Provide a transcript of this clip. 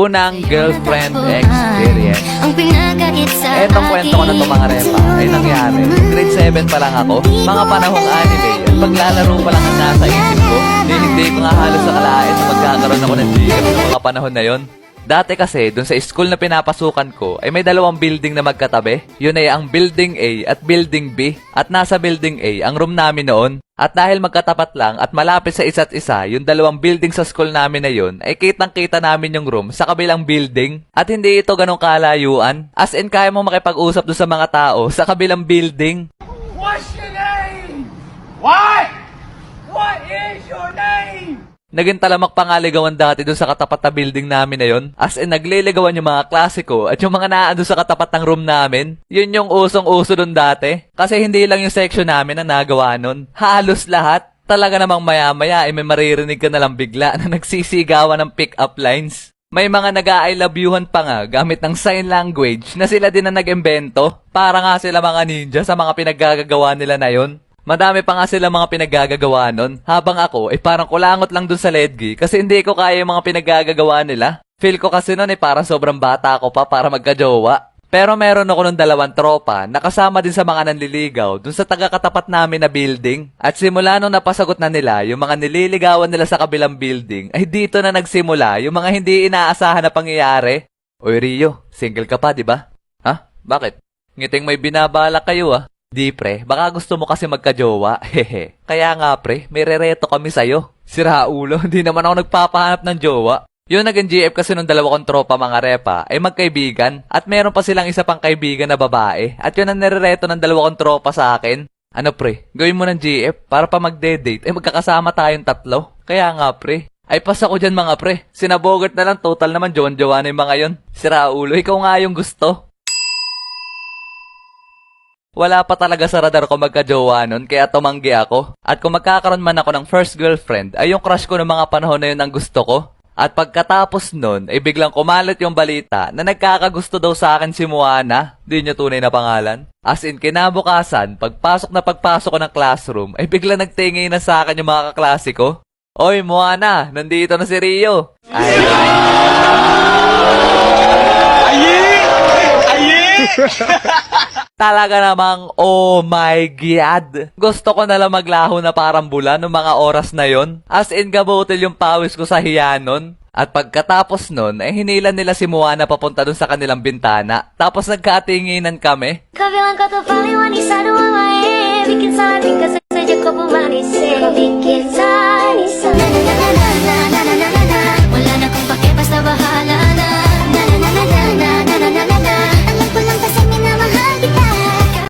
Unang girlfriend experience. Etong kwento ko na to mga repa ay nangyari. Grade 7 pa lang ako, mga panahong anime. At paglalaro pa lang ang nasa isip ko, hindi ko nga halos akalain na magkakaroon ako ng GF sa mga panahon na yon. Dati kasi, dun sa school na pinapasukan ko, ay may dalawang building na magkatabi. Yun ay ang Building A at Building B. At nasa Building A, ang room namin noon. At dahil magkatapat lang at malapit sa isa't isa, yung dalawang building sa school namin na yun, ay kitang-kita namin yung room sa kabilang building. At hindi ito ganong kalayuan. As in, kaya mo makipag-usap dun sa mga tao sa kabilang building. What's your name? What? What is your name? Naging talamak pa nga ligawan dati dun sa katapat na building namin na yun. As in, nagliligawan yung mga klase ko at yung mga naandun sa katapat ng room namin. Yun yung usong-uso dun dati. Kasi hindi lang yung section namin na nagawa nun. Halos lahat. Talaga namang maya-maya ay may maririnig ka na lang bigla na nagsisigawan ng pick-up lines. May mga nag-I love youhan pa nga gamit ng sign language na sila din na nag-imbento. Para nga sila mga ninja sa mga pinaggagawa nila na yun. Madami pa nga sila mga pinaggagawa nun. Habang ako, parang kulangot lang dun sa ledgi kasi hindi ko kaya yung mga pinaggagawa nila. Feel ko kasi nun parang sobrang bata ako pa para magkajowa. Pero meron ako nung dalawang tropa na kasama din sa mga nanliligaw dun sa taga-katapat namin na building. At simula nung napasagot na nila yung mga nililigawan nila sa kabilang building, ay dito na nagsimula yung mga hindi inaasahan na pangyayari. Oy Rio, single ka pa, di ba? Ha? Bakit? Ngiting may binabala kayo ah. Di pre, baka gusto mo kasi magkajowa. Hehe. Kaya nga pre, may rereto kami sa'yo. Sira ulo, hindi naman ako nagpapahanap ng jowa. Yung naging GF kasi nung dalawa kong tropa mga repa ay magkaibigan at meron pa silang isa pang kaibigan na babae at yun ang nirereto ng dalawa kong tropa sa akin. Ano pre, gawin mo ng GF para pa magde-date magkakasama tayong tatlo. Kaya nga pre, ay pas ako dyan mga pre. Sinabogart na lang, total naman jowa na yung mga yon. Sira ulo, ikaw nga yung gusto. Wala pa talaga sa radar ko magka-jowa nun, kaya tumanggi ako. At kung magkakaroon man ako ng first girlfriend, ay yung crush ko ng mga panahon na yun ang gusto ko. At pagkatapos nun, ay biglang kumalat yung balita na nagkakagusto daw sa akin si Moana. Di niya tunay na pangalan. As in, kinabukasan, pagpasok ko ng classroom, ay biglang nagtingin na sa akin yung mga kaklase ko. Oy, Moana, nandito na si Rio. Ay, talaga namang, oh my God. Gusto ko nalang maglaho na parang bula noong mga oras na yon. As in, gabutil yung pawis ko sa hiya nun. At pagkatapos nun, ay hinilan nila si Moana papunta dun sa kanilang bintana. Tapos nagkatinginan kami. Kau bilang kau tuh paling manis, aduh mama bikin salah tingkah saja kau pemanis, kau bikin manis.